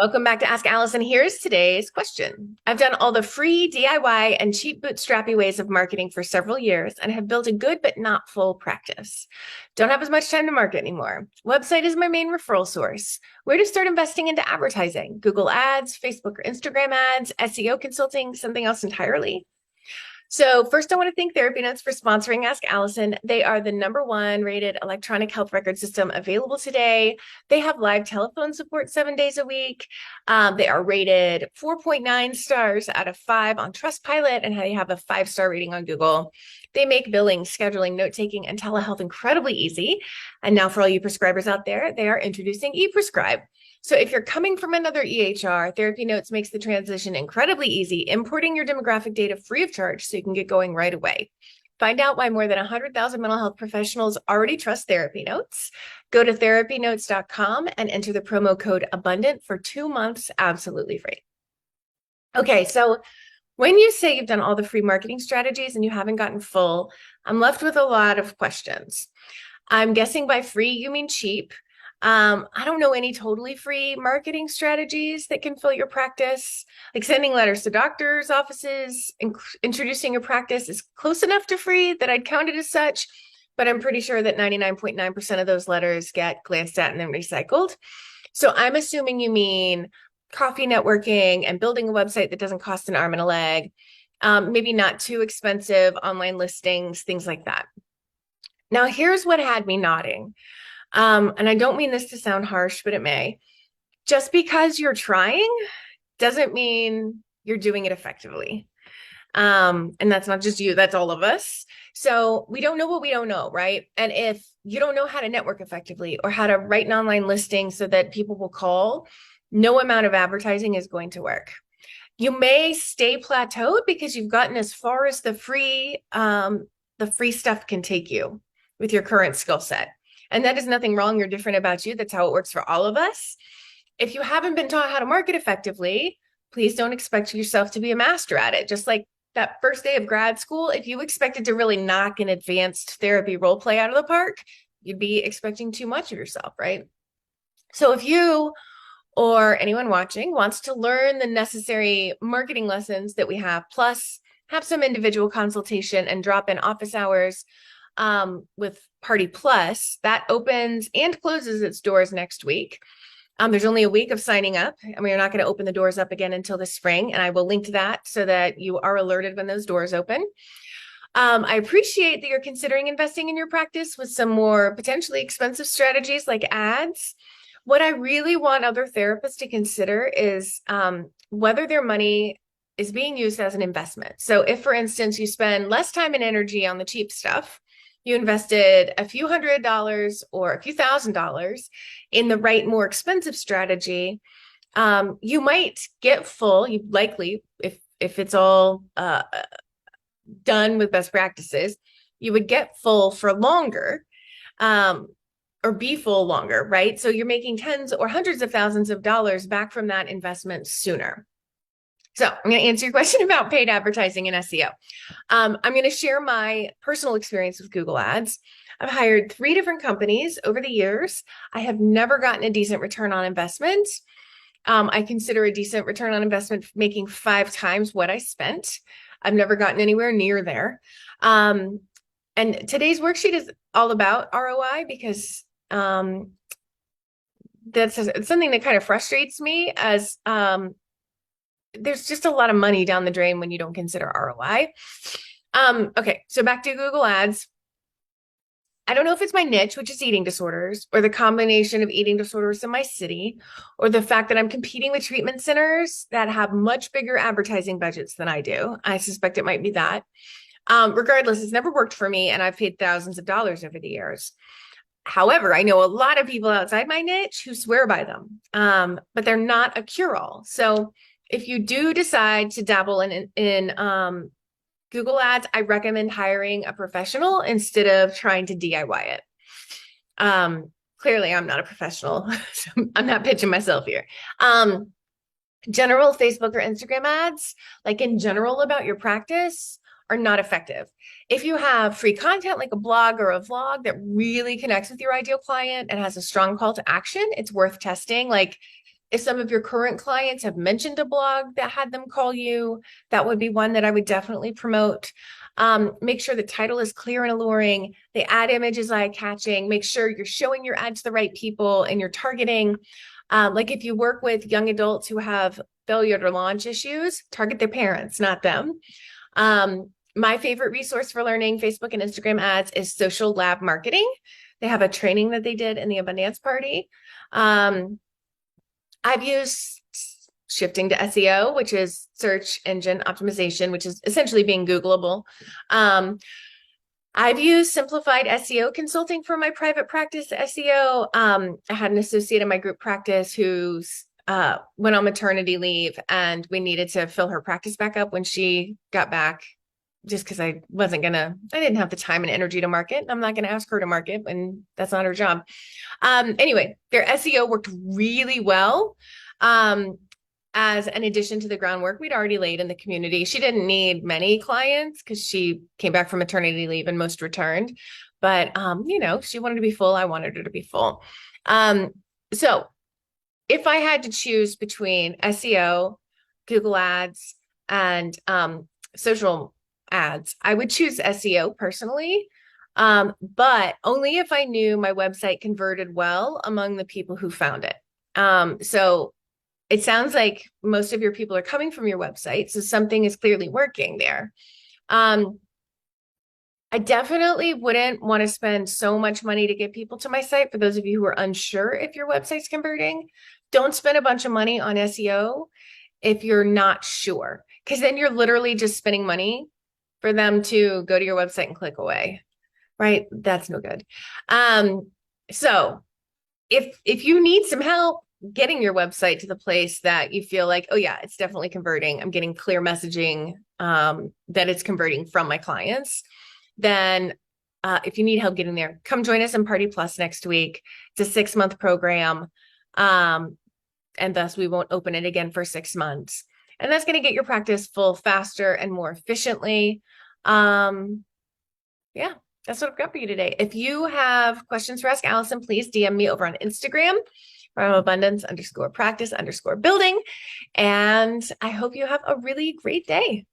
Welcome back to Ask Allison. Here's today's question. I've done all the free DIY and cheap bootstrappy ways of marketing for several years and have built a good but not full practice. Don't have as much time to market anymore. Website is my main referral source. Where to start investing into advertising? Google ads, Facebook or Instagram ads, SEO consulting, something else entirely? So first, I want to thank TherapyNotes for sponsoring Ask Allison. They are the #1 rated electronic health record system available today. They have live telephone support 7 days a week. They are rated 4.9 stars out of 5 on Trustpilot, and they have a 5-star rating on Google. They make billing, scheduling, note-taking, and telehealth incredibly easy. And now for all you prescribers out there, they are introducing ePrescribe. So if you're coming from another EHR, TherapyNotes makes the transition incredibly easy, importing your demographic data free of charge so you can get going right away. Find out why more than 100,000 mental health professionals already trust TherapyNotes. Go to therapynotes.com and enter the promo code ABUNDANT for 2 months absolutely free. Okay, so when you say you've done all the free marketing strategies and you haven't gotten full, I'm left with a lot of questions. I'm guessing by free, you mean cheap. I don't know any totally free marketing strategies that can fill your practice. Like sending letters to doctors' offices, introducing your practice is close enough to free that I'd count it as such, but I'm pretty sure that 99.9% of those letters get glanced at and then recycled. So I'm assuming you mean coffee networking and building a website that doesn't cost an arm and a leg, maybe not too expensive online listings, things like that. Now, here's what had me nodding. And I don't mean this to sound harsh, but it may. Just because you're trying doesn't mean you're doing it effectively. And that's not just you, that's all of us. So we don't know what we don't know, right? And if you don't know how to network effectively or how to write an online listing so that people will call, no amount of advertising is going to work. You may stay plateaued because you've gotten as far as the free stuff can take you with your current skill set. And that is nothing wrong or different about you. That's how it works for all of us. If you haven't been taught how to market effectively, please don't expect yourself to be a master at it. Just like that first day of grad school, if you expected to really knock an advanced therapy role play out of the park, you'd be expecting too much of yourself, right? So if you or anyone watching wants to learn the necessary marketing lessons that we have, plus have some individual consultation and drop in office hours with Party Plus, that opens and closes its doors next week. There's only a week of signing up, and we are not going to open the doors up again until the spring. And I will link to that so that you are alerted when those doors open. I appreciate that you're considering investing in your practice with some more potentially expensive strategies like ads. What I really want other therapists to consider is whether their money is being used as an investment. So if, for instance, you spend less time and energy on the cheap stuff, you invested a few $100s or a few $1,000s in the right, more expensive strategy, you might get full. You likely, if it's all done with best practices, you would get full for longer, or be full longer, right? So you're making tens or hundreds of thousands of dollars back from that investment sooner. So I'm going to answer your question about paid advertising and SEO. I'm going to share my personal experience with Google Ads. I've hired 3 different companies over the years. I have never gotten a decent return on investment. I consider a decent return on investment making 5 times what I spent. I've never gotten anywhere near there. And today's worksheet is all about ROI because that's something that kind of frustrates me as there's just a lot of money down the drain when you don't consider ROI. Okay, so back to Google Ads. I don't know if it's my niche, which is eating disorders, or the combination of eating disorders in my city, or the fact that I'm competing with treatment centers that have much bigger advertising budgets than I do. I suspect it might be that. Regardless, it's never worked for me, and I've paid thousands of dollars over the years. However, I know a lot of people outside my niche who swear by them, but they're not a cure-all. So if you do decide to dabble in Google Ads, I recommend hiring a professional instead of trying to DIY it. Clearly, I'm not a professional, so I'm not pitching myself here. General Facebook or Instagram ads, like in general about your practice, are not effective. If you have free content like a blog or a vlog that really connects with your ideal client and has a strong call to action, it's worth testing. Like If some of your current clients have mentioned a blog that had them call you, that would be one that I would definitely promote. Make sure the title is clear and alluring. The ad image is eye-catching. Make sure you're showing your ad to the right people and you're targeting. Like if you work with young adults who have failure to launch issues, target their parents, not them. My favorite resource for learning Facebook and Instagram ads is Social Lab Marketing. They have a training that they did in the Abundance Party. I've used shifting to SEO, which is search engine optimization, which is essentially being Googleable. I've used simplified SEO consulting for my private practice SEO. I had an associate in my group practice who's went on maternity leave, and we needed to fill her practice back up when she got back, just because I didn't have the time and energy to market. I'm not going to ask her to market, and that's not her job. Anyway, their SEO worked really well. As an addition to the groundwork we'd already laid in the community. She didn't need many clients because she came back from maternity leave and most returned. But, she wanted to be full. I wanted her to be full. So if I had to choose between SEO, Google Ads, and social ads, I would choose SEO personally. But only if I knew my website converted well among the people who found it. So it sounds like most of your people are coming from your website, so something is clearly working there. I definitely wouldn't want to spend so much money to get people to my site. For those of you who are unsure if your website's converting, don't spend a bunch of money on SEO if you're not sure, because then you're literally just spending money for them to go to your website and click away, right? That's no good. So if you need some help getting your website to the place that you feel like, oh yeah, it's definitely converting, I'm getting clear messaging that it's converting from my clients, then if you need help getting there, come join us in Party Plus next week. It's a 6-month program, and thus we won't open it again for 6 months. And that's going to get your practice full faster and more efficiently. Yeah, that's what I've got for you today. If you have questions for Ask Allison, please DM me over on Instagram from abundance_practice_building. And I hope you have a really great day.